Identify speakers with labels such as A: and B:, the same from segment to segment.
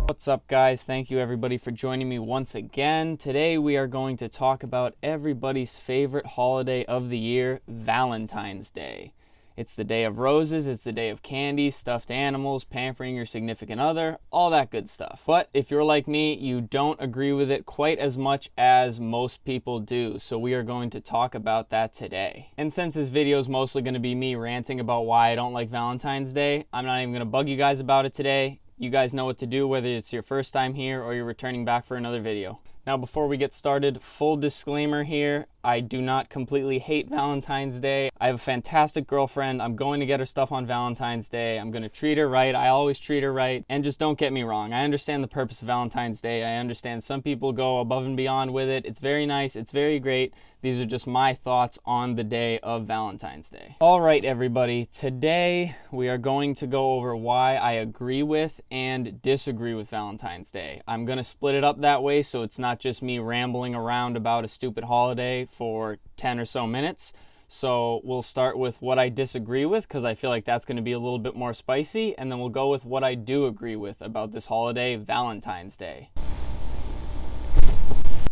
A: What's up, guys? Thank you everybody for joining me once again. Today we are going to talk about everybody's favorite holiday of the year, Valentine's Day. It's the day of roses, it's the day of candy, stuffed animals, pampering your significant other, all that good stuff. But if you're like me, you don't agree with it quite as much as most people do, so we are going to talk about that today. And since this video is mostly going to be me ranting about why I don't like Valentine's Day, I'm not even going to bug you guys about it today. You guys know what to do, whether it's your first time here or you're returning back for another video. Now, before we get started, full disclaimer here, I do not completely hate Valentine's Day. I have a fantastic girlfriend. I'm going to get her stuff on Valentine's Day. I'm going to treat her right. I always treat her right. And just don't get me wrong. I understand the purpose of Valentine's Day. I understand some people go above and beyond with it. It's very nice. It's very great. These are just my thoughts on the day of Valentine's Day. All right, everybody. Today, we are going to go over why I agree with and disagree with Valentine's Day. I'm going to split it up that way so it's not just me rambling around about a stupid holiday for 10 or so minutes. So we'll start with what I disagree with, because I feel like that's going to be a little bit more spicy, and then we'll go with what I do agree with about this holiday, Valentine's Day.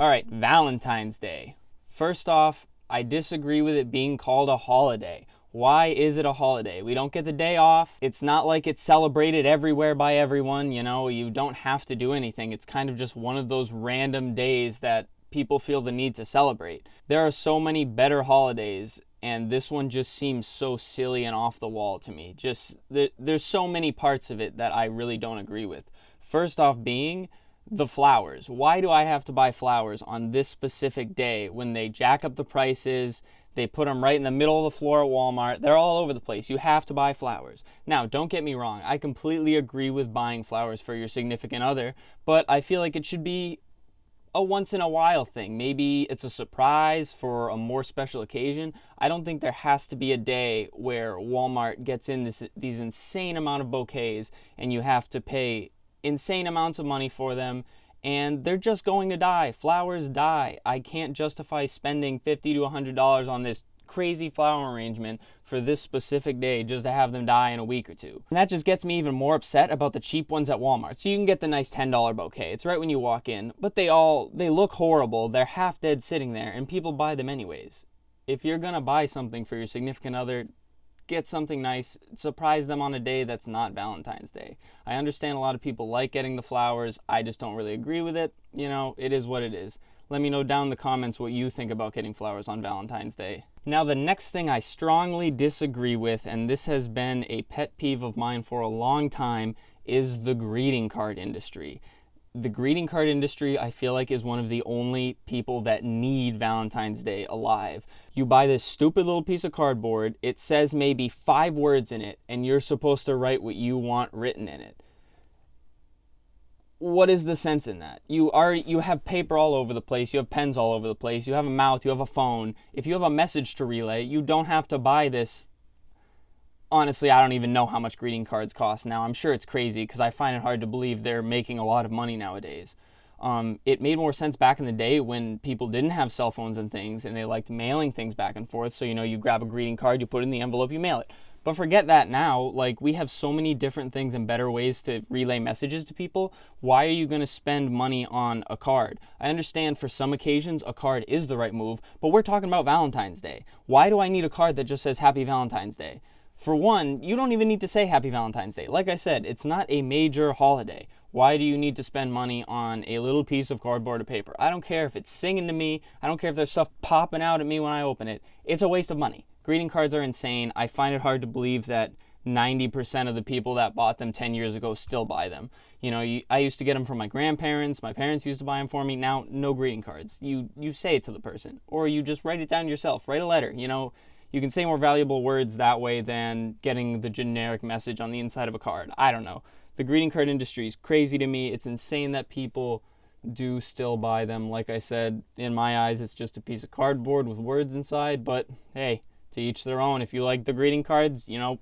A: All right, Valentine's Day. First off, I disagree with it being called a holiday. Why is it a holiday? We don't get the day off. It's not like it's celebrated everywhere by everyone, you know, you don't have to do anything. It's kind of just one of those random days that people feel the need to celebrate. There are so many better holidays, and this one just seems so silly and off the wall to me. There's so many parts of it that I really don't agree with. First off being the flowers. Why do I have to buy flowers on this specific day when they jack up the prices? They put them right in the middle of the floor at Walmart. They're all over the place. You have to buy flowers. Now, don't get me wrong. I completely agree with buying flowers for your significant other, but I feel like it should be a once-in-a-while thing. Maybe it's a surprise for a more special occasion. I don't think there has to be a day where Walmart gets in these insane amount of bouquets and you have to pay insane amounts of money for them, and they're just going to die. Flowers die. I can't justify spending $50 to $100 on this crazy flower arrangement for this specific day just to have them die in a week or two. And that just gets me even more upset about the cheap ones at Walmart. So you can get the nice $10 bouquet. It's right when you walk in, but they look horrible. They're half dead sitting there, and people buy them anyways. If you're gonna buy something for your significant other, get something nice, surprise them on a day that's not Valentine's Day. I understand a lot of people like getting the flowers. I just don't really agree with it. You know, it is what it is. Let me know down in the comments what you think about getting flowers on Valentine's Day. Now, the next thing I strongly disagree with, and this has been a pet peeve of mine for a long time, is the greeting card industry. The greeting card industry, I feel like, is one of the only people that need Valentine's Day alive. You buy this stupid little piece of cardboard, it says maybe 5 words in it, and you're supposed to write what you want written in it. What is the sense in that? You have paper all over the place, you have pens all over the place, you have a mouth, you have a phone. If you have a message to relay, you don't have to buy this. Honestly, I don't even know how much greeting cards cost now. I'm sure it's crazy because I find it hard to believe they're making a lot of money nowadays. It made more sense back in the day when people didn't have cell phones and things, and they liked mailing things back and forth. So, you know, you grab a greeting card, you put it in the envelope, you mail it. But forget that now. Like, we have so many different things and better ways to relay messages to people. Why are you going to spend money on a card? I understand for some occasions a card is the right move, but we're talking about Valentine's Day. Why do I need a card that just says Happy Valentine's Day? For one, you don't even need to say Happy Valentine's Day. Like I said, it's not a major holiday. Why do you need to spend money on a little piece of cardboard or paper? I don't care if it's singing to me. I don't care if there's stuff popping out at me when I open it. It's a waste of money. Greeting cards are insane. I find it hard to believe that 90% of the people that bought them 10 years ago still buy them. You know, I used to get them from my grandparents. My parents used to buy them for me. Now, no greeting cards. You say it to the person, or you just write it down yourself. Write a letter, you know. You can say more valuable words that way than getting the generic message on the inside of a card. I don't know. The greeting card industry is crazy to me. It's insane that people do still buy them. Like I said, in my eyes, it's just a piece of cardboard with words inside. But hey, to each their own. If you like the greeting cards, you know,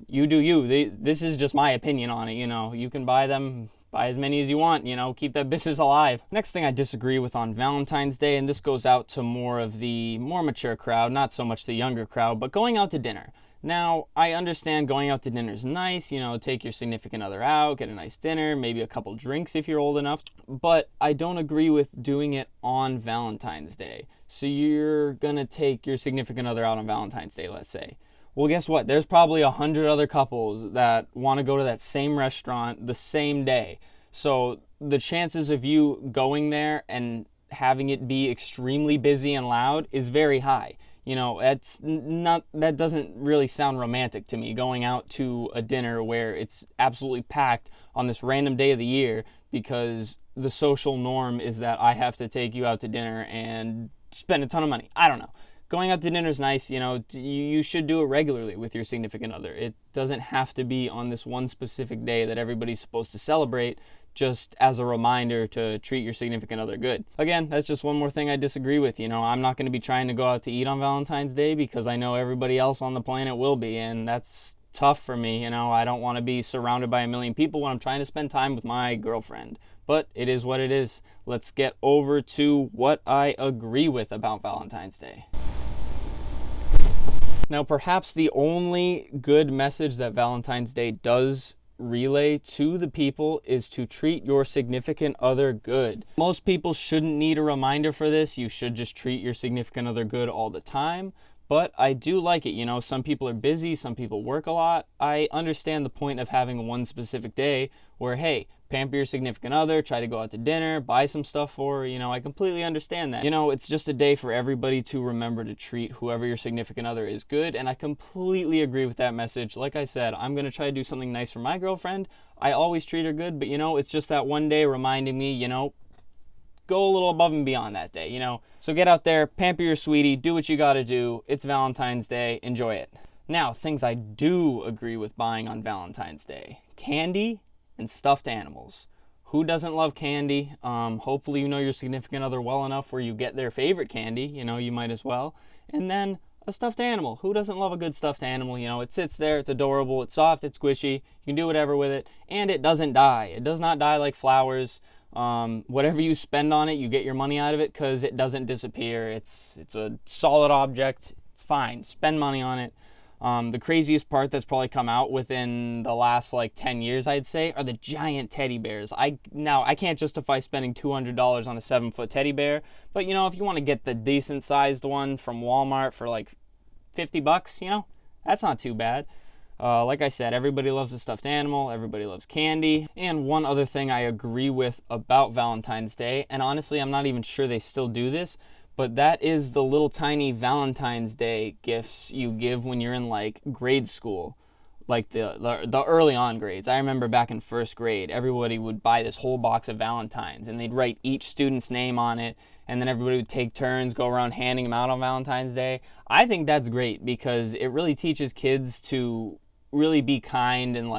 A: you do you. This is just my opinion on it, you know. You can buy them. Buy as many as you want, you know, keep that business alive. Next thing I disagree with on Valentine's Day, and this goes out to more of the more mature crowd, not so much the younger crowd, but going out to dinner. Now, I understand going out to dinner is nice, take your significant other out, get a nice dinner, maybe a couple drinks if you're old enough, but I don't agree with doing it on Valentine's Day. So you're gonna take your significant other out on Valentine's Day, let's say. Well, guess what? There's probably 100 other couples that want to go to that same restaurant the same day. So the chances of you going there and having it be extremely busy and loud is very high. That doesn't really sound romantic to me, going out to a dinner where it's absolutely packed on this random day of the year because the social norm is that I have to take you out to dinner and spend a ton of money. I don't know. Going out to dinner is nice, you should do it regularly with your significant other. It doesn't have to be on this one specific day that everybody's supposed to celebrate, just as a reminder to treat your significant other good. Again, that's just one more thing I disagree with. I'm not going to be trying to go out to eat on Valentine's Day because I know everybody else on the planet will be, and that's tough for me. I don't want to be surrounded by a million people when I'm trying to spend time with my girlfriend. But it is what it is. Let's get over to what I agree with about Valentine's Day. Now, perhaps the only good message that Valentine's Day does relay to the people is to treat your significant other good. Most people shouldn't need a reminder for this. You should just treat your significant other good all the time. But I do like it. Some people are busy, some people work a lot. I understand the point of having one specific day where, hey, pamper your significant other, try to go out to dinner, buy some stuff for her. I completely understand that. It's just a day for everybody to remember to treat whoever your significant other is good, and I completely agree with that message. Like I said, I'm going to try to do something nice for my girlfriend. I always treat her good, but it's just that one day reminding me, go a little above and beyond that day, So get out there, pamper your sweetie, do what you gotta do. It's Valentine's Day, enjoy it. Now, things I do agree with buying on Valentine's Day. Candy and stuffed animals. Who doesn't love candy? Hopefully you know your significant other well enough where you get their favorite candy, you might as well. And then a stuffed animal. Who doesn't love a good stuffed animal? It sits there, it's adorable, it's soft, it's squishy, you can do whatever with it, and it doesn't die. It does not die like flowers. Whatever you spend on it, you get your money out of it because it doesn't disappear. It's a solid object. It's fine. Spend money on it. The craziest part that's probably come out within the last 10 years, I'd say, are the giant teddy bears. I can't justify spending $200 on a 7-foot teddy bear, but if you want to get the decent sized one from Walmart for $50, that's not too bad. Like I said, everybody loves a stuffed animal, everybody loves candy. And one other thing I agree with about Valentine's Day, and honestly I'm not even sure they still do this, but that is the little tiny Valentine's Day gifts you give when you're in grade school, the early on grades. I remember back in first grade, everybody would buy this whole box of Valentines and they'd write each student's name on it, and then everybody would take turns, go around handing them out on Valentine's Day. I think that's great because it really teaches kids to really be kind and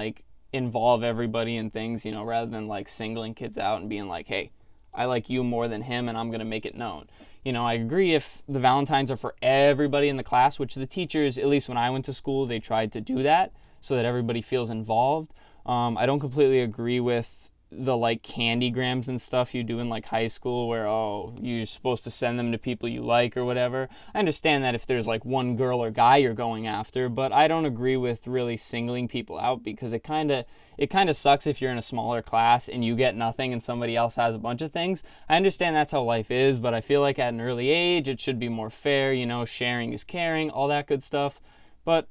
A: involve everybody in things, rather than singling kids out and being hey, I like you more than him and I'm going to make it known. I agree if the Valentines are for everybody in the class, which the teachers, at least when I went to school, they tried to do that so that everybody feels involved. I don't completely agree with the candygrams and stuff you do in high school where, you're supposed to send them to people you like or whatever. I understand that if there's one girl or guy you're going after, but I don't agree with really singling people out because it kind of sucks if you're in a smaller class and you get nothing and somebody else has a bunch of things. I understand that's how life is, but I feel like at an early age it should be more fair, sharing is caring, all that good stuff. But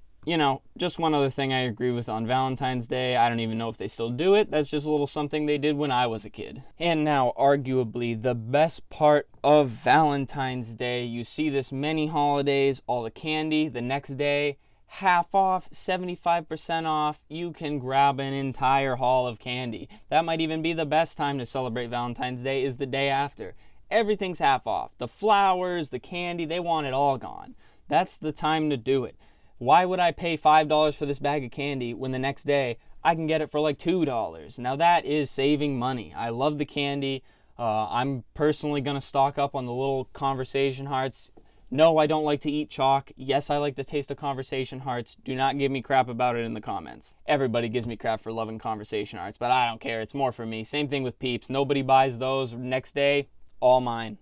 A: just one other thing I agree with on Valentine's Day. I don't even know if they still do it. That's just a little something they did when I was a kid. And now, arguably, the best part of Valentine's Day. You see this many holidays, all the candy, the next day, half off, 75% off. You can grab an entire haul of candy. That might even be the best time to celebrate Valentine's Day is the day after. Everything's half off. The flowers, the candy, they want it all gone. That's the time to do it. Why would I pay $5 for this bag of candy when the next day I can get it for $2? Now that is saving money. I love the candy. I'm personally going to stock up on the little conversation hearts. No, I don't like to eat chalk. Yes, I like the taste of conversation hearts. Do not give me crap about it in the comments. Everybody gives me crap for loving conversation hearts, but I don't care. It's more for me. Same thing with Peeps. Nobody buys those. Next day, all mine.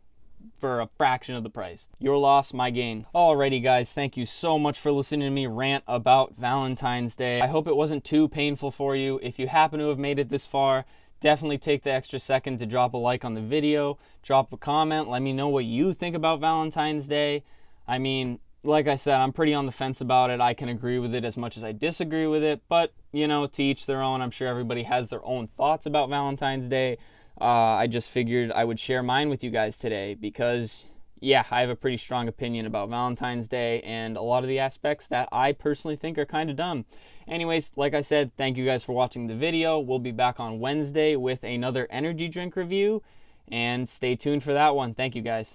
A: for a fraction of the price. Your loss, my gain. Alrighty guys, thank you so much for listening to me rant about Valentine's Day. I hope it wasn't too painful for you. If you happen to have made it this far, definitely take the extra second to drop a like on the video, drop a comment, let me know what you think about Valentine's Day. I mean, like I said, I'm pretty on the fence about it. I can agree with it as much as I disagree with it, but, you know, to each their own. I'm sure everybody has their own thoughts about Valentine's Day. I just figured I would share mine with you guys today because, yeah, I have a pretty strong opinion about Valentine's Day and a lot of the aspects that I personally think are kind of dumb. Anyways, like I said, thank you guys for watching the video. We'll be back on Wednesday with another energy drink review, and stay tuned for that one. Thank you guys.